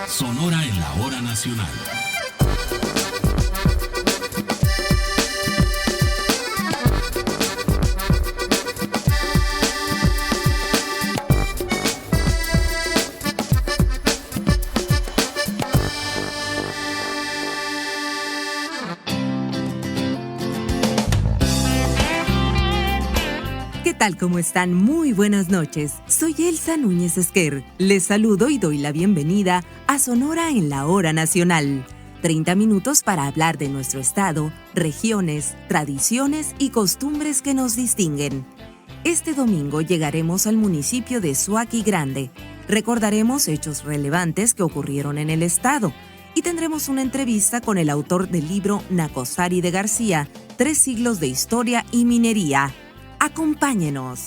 Sonora en la hora nacional. ¿Qué tal? ¿Cómo están? Muy buenas noches. Soy Elsa Núñez Esquer. Les saludo y doy la bienvenida a Sonora en la Hora Nacional. 30 minutos para hablar de nuestro estado, regiones, tradiciones y costumbres que nos distinguen. Este domingo llegaremos al municipio de Suaqui Grande. Recordaremos hechos relevantes que ocurrieron en el estado y tendremos una entrevista con el autor del libro Nacosari de García, 3 siglos de historia y minería. Acompáñenos.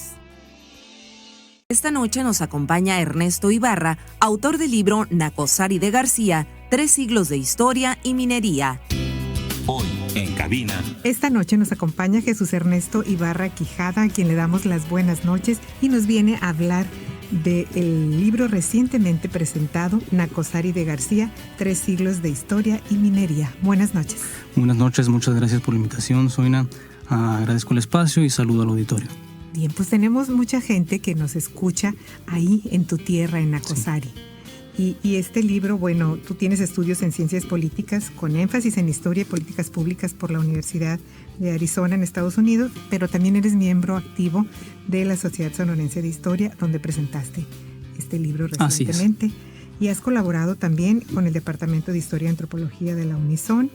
Esta noche nos acompaña Ernesto Ibarra, autor del libro Nacosari de García, 3 siglos de historia y minería. Hoy en cabina. Esta noche nos acompaña Jesús Ernesto Ibarra Quijada, a quien le damos las buenas noches y nos viene a hablar del libro recientemente presentado, Nacosari de García, 3 siglos de historia y minería. Buenas noches. Buenas noches, muchas gracias por la invitación, Soina. Agradezco el espacio y saludo al auditorio. Bien, pues tenemos mucha gente que nos escucha ahí en tu tierra, en Nacosari. Sí. Y este libro, bueno, tú tienes estudios en ciencias políticas con énfasis en historia y políticas públicas por la Universidad de Arizona en Estados Unidos, pero también eres miembro activo de la Sociedad Sonorense de Historia, donde presentaste este libro recientemente. Y has colaborado también con el Departamento de Historia y Antropología de la Unison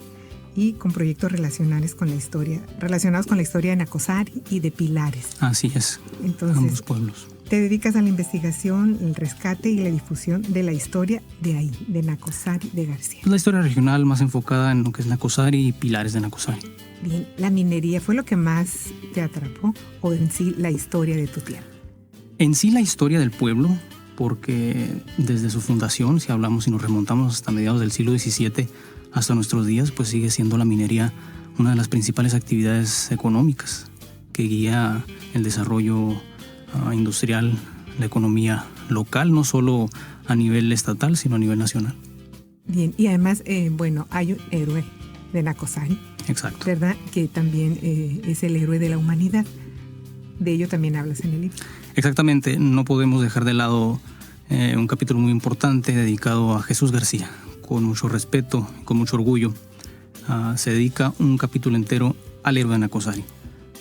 y con proyectos relacionados con la historia de Nacosari y de Pilares. Así es. Entonces, ambos pueblos. Te dedicas a la investigación, el rescate y la difusión de la historia de ahí, de Nacosari de García. La historia regional más enfocada en lo que es Nacosari y Pilares de Nacosari. Bien, la minería fue lo que más te atrapó, o en sí la historia de tu tierra. En sí la historia del pueblo, porque desde su fundación, si hablamos y nos remontamos hasta mediados del siglo XVII, hasta nuestros días, pues sigue siendo la minería una de las principales actividades económicas que guía el desarrollo industrial, la economía local, no solo a nivel estatal, sino a nivel nacional. Bien, y además, hay un héroe de Nacosari. Exacto. ¿Verdad? Que también es el héroe de la humanidad. De ello también hablas en el libro. Exactamente, no podemos dejar de lado un capítulo muy importante dedicado a Jesús García. Con mucho respeto, con mucho orgullo, se dedica un capítulo entero al héroe de Nacosari.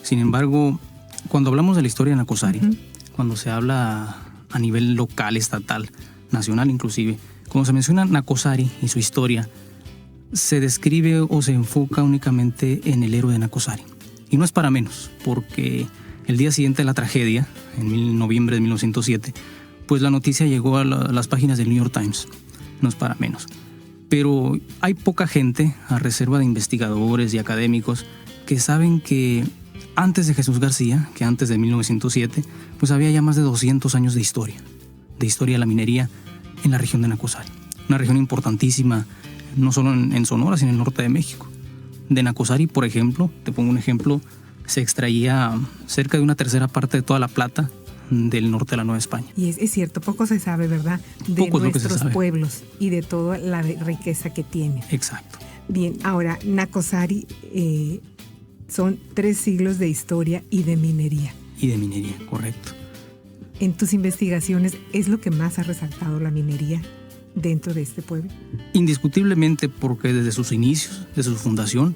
Sin embargo, cuando hablamos de la historia de Nacosari, cuando se habla a nivel local, estatal, nacional inclusive, cuando se menciona Nacosari y su historia, se describe o se enfoca únicamente en el héroe de Nacosari. Y no es para menos, porque el día siguiente de la tragedia, en noviembre de 1907, pues la noticia llegó a las páginas del New York Times. No es para menos. Pero hay poca gente, a reserva de investigadores y académicos, que saben que antes de Jesús García, que antes de 1907, pues había ya más de 200 años de historia de la minería en la región de Nacosari. Una región importantísima, no solo en Sonora, sino en el norte de México. De Nacosari, por ejemplo, te pongo un ejemplo, se extraía cerca de 1/3 parte de toda la plata del norte de la Nueva España. Y es cierto, poco se sabe, ¿verdad? De nuestros pueblos y de toda la riqueza que tiene. Exacto. Bien, ahora, Nacosari son 3 siglos de historia y de minería. Y de minería, correcto. En tus investigaciones, ¿es lo que más ha resaltado la minería dentro de este pueblo? Indiscutiblemente, porque desde sus inicios, desde su fundación,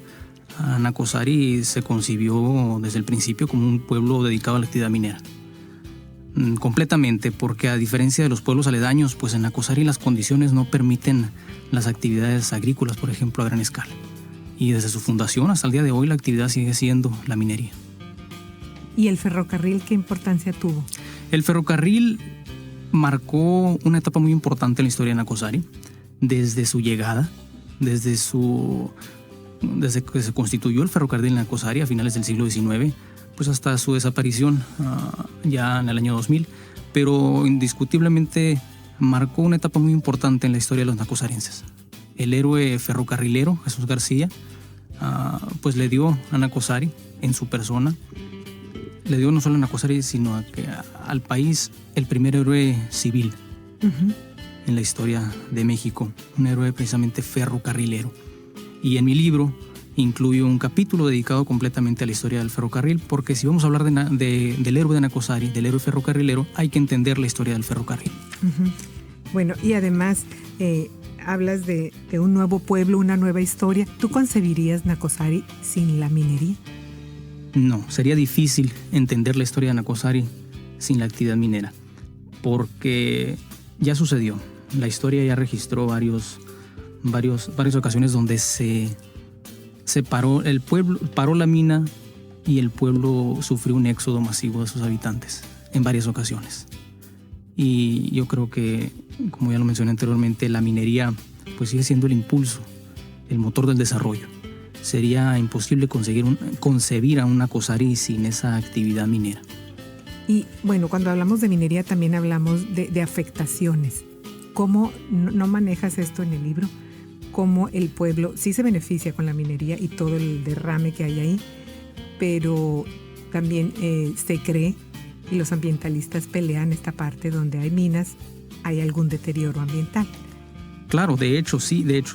Nacosari se concibió desde el principio como un pueblo dedicado a la actividad minera. Completamente, porque a diferencia de los pueblos aledaños, pues en Nacosari las condiciones no permiten las actividades agrícolas, por ejemplo, a gran escala. Y desde su fundación hasta el día de hoy la actividad sigue siendo la minería. ¿Y el ferrocarril qué importancia tuvo? El ferrocarril marcó una etapa muy importante en la historia de Nacosari, desde su llegada, desde que se constituyó el ferrocarril en Nacosari a finales del siglo XIX, pues hasta su desaparición ya en el año 2000, pero indiscutiblemente marcó una etapa muy importante en la historia de los nacosarenses. El héroe ferrocarrilero Jesús García pues le dio a Nacosari en su persona le dio no solo a Nacosari, sino al país el primer héroe civil en la historia de México, un héroe precisamente ferrocarrilero. Y en mi libro incluyo un capítulo dedicado completamente a la historia del ferrocarril, porque si vamos a hablar del héroe de Nacosari, del héroe ferrocarrilero, hay que entender la historia del ferrocarril. Bueno, y además hablas de un nuevo pueblo, una nueva historia. ¿Tú concebirías Nacosari sin la minería? No, sería difícil entender la historia de Nacosari sin la actividad minera, porque ya sucedió. La historia ya registró varias ocasiones donde se paró el pueblo, paró la mina y el pueblo sufrió un éxodo masivo de sus habitantes en varias ocasiones. Y yo creo que, como ya lo mencioné anteriormente, la minería pues sigue siendo el impulso, el motor del desarrollo. Sería imposible concebir a un Nacosari sin esa actividad minera. Y bueno, cuando hablamos de minería también hablamos de afectaciones. ¿Cómo no manejas esto en el libro? ¿Cómo el pueblo sí se beneficia con la minería y todo el derrame que hay ahí? Pero también se cree, y los ambientalistas pelean esta parte donde hay minas, hay algún deterioro ambiental. Claro, de hecho,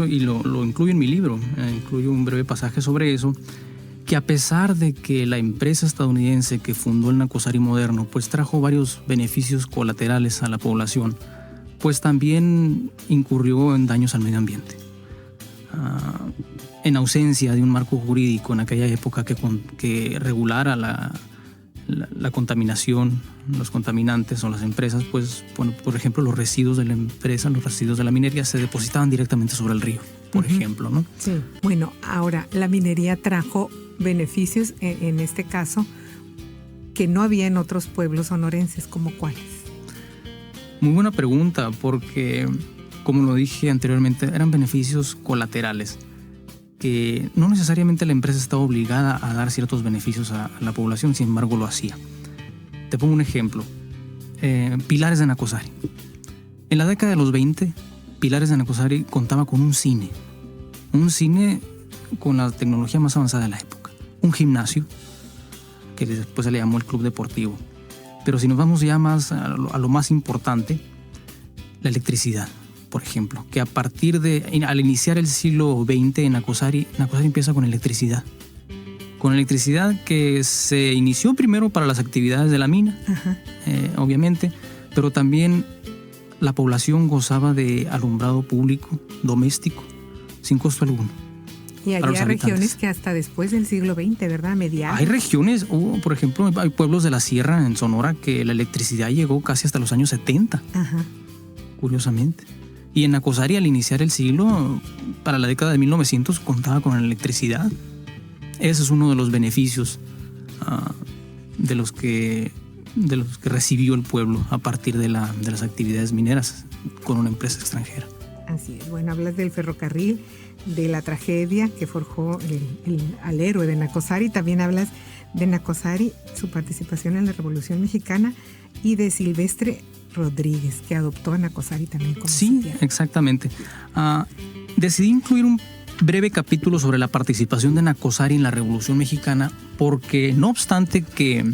y lo incluyo en mi libro, incluyo un breve pasaje sobre eso, que a pesar de que la empresa estadounidense que fundó el Nacosari moderno pues trajo varios beneficios colaterales a la población, pues también incurrió en daños al medio ambiente. En ausencia de un marco jurídico en aquella época que regulara la contaminación, los contaminantes o las empresas, pues por ejemplo los residuos de la empresa, los residuos de la minería se depositaban directamente sobre el río, por ejemplo, ¿no? Sí. Bueno, ahora la minería trajo beneficios en este caso que no había en otros pueblos sonorenses, ¿como cuáles? Muy buena pregunta, porque como lo dije anteriormente, eran beneficios colaterales, que no necesariamente la empresa estaba obligada a dar ciertos beneficios a la población, sin embargo lo hacía. Te pongo un ejemplo. Pilares de Nacosari. En la década de los 20, Pilares de Nacosari contaba con un cine con la tecnología más avanzada de la época, un gimnasio, que después se le llamó el club deportivo. Pero si nos vamos ya más a lo más importante, la electricidad, por ejemplo, que al iniciar el siglo XX en Nacosari empieza con electricidad. Con electricidad que se inició primero para las actividades de la mina, obviamente, pero también la población gozaba de alumbrado público, doméstico, sin costo alguno. Y había regiones que hasta después del siglo XX, ¿verdad? Mediados. Hay regiones, por ejemplo, hay pueblos de la sierra en Sonora que la electricidad llegó casi hasta los años 70, curiosamente. Y en Nacosari, al iniciar el siglo, para la década de 1900, contaba con la electricidad. Ese es uno de los beneficios de los que recibió el pueblo a partir de las actividades mineras con una empresa extranjera. Así es. Bueno, hablas del ferrocarril, de la tragedia que forjó al héroe de Nacosari. También hablas de Nacosari, su participación en la Revolución Mexicana, y de Silvestre Rodríguez, que adoptó a Nacosari también como su tierra. Exactamente. Decidí incluir un breve capítulo sobre la participación de Nacosari en la Revolución Mexicana porque, no obstante que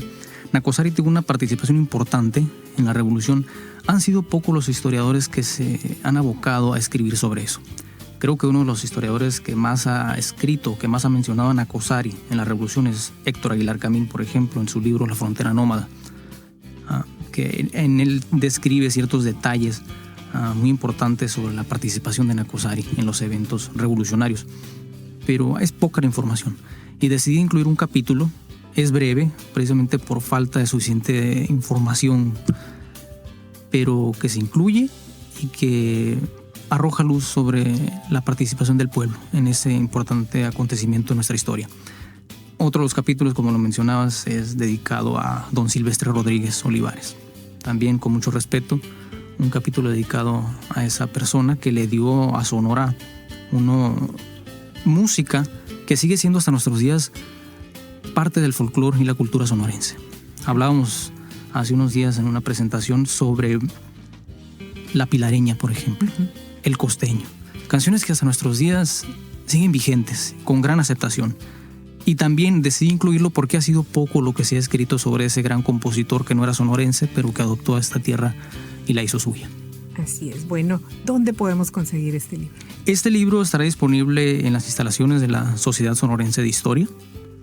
Nacosari tuvo una participación importante en la Revolución, han sido pocos los historiadores que se han abocado a escribir sobre eso. Creo que uno de los historiadores que más ha escrito, que más ha mencionado a Nacosari en la Revolución es Héctor Aguilar Camín, por ejemplo, en su libro La Frontera Nómada, que en él describe ciertos detalles muy importantes sobre la participación de Nacosari en los eventos revolucionarios. Pero es poca la información y decidí incluir un capítulo. Es breve, precisamente por falta de suficiente información, pero que se incluye y que arroja luz sobre la participación del pueblo en ese importante acontecimiento de nuestra historia. Otro de los capítulos, como lo mencionabas, es dedicado a don Silvestre Rodríguez Olivares. También, con mucho respeto, un capítulo dedicado a esa persona que le dio a Sonora música que sigue siendo hasta nuestros días parte del folclore y la cultura sonorense. Hablábamos hace unos días en una presentación sobre la pilareña, por ejemplo, el costeño. Canciones que hasta nuestros días siguen vigentes, con gran aceptación. Y también decidí incluirlo porque ha sido poco lo que se ha escrito sobre ese gran compositor que no era sonorense, pero que adoptó a esta tierra y la hizo suya. Así es. Bueno, ¿dónde podemos conseguir este libro? Este libro estará disponible en las instalaciones de la Sociedad Sonorense de Historia.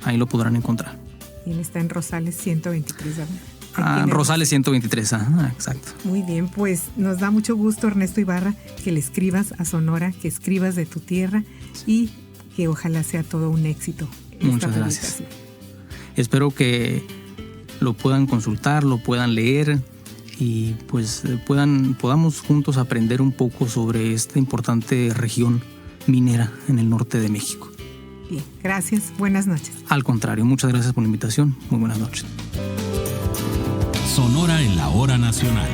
Ahí lo podrán encontrar. Y él está en Rosales 123, ¿verdad? Rosales 123, exacto. Muy bien, pues nos da mucho gusto, Ernesto Ibarra, que le escribas a Sonora, que escribas de tu tierra y que ojalá sea todo un éxito. Muchas gracias. Espero que lo puedan consultar, lo puedan leer y pues podamos juntos aprender un poco sobre esta importante región minera en el norte de México. Bien, gracias. Buenas noches. Al contrario, muchas gracias por la invitación. Muy buenas noches. Sonora en la Hora Nacional.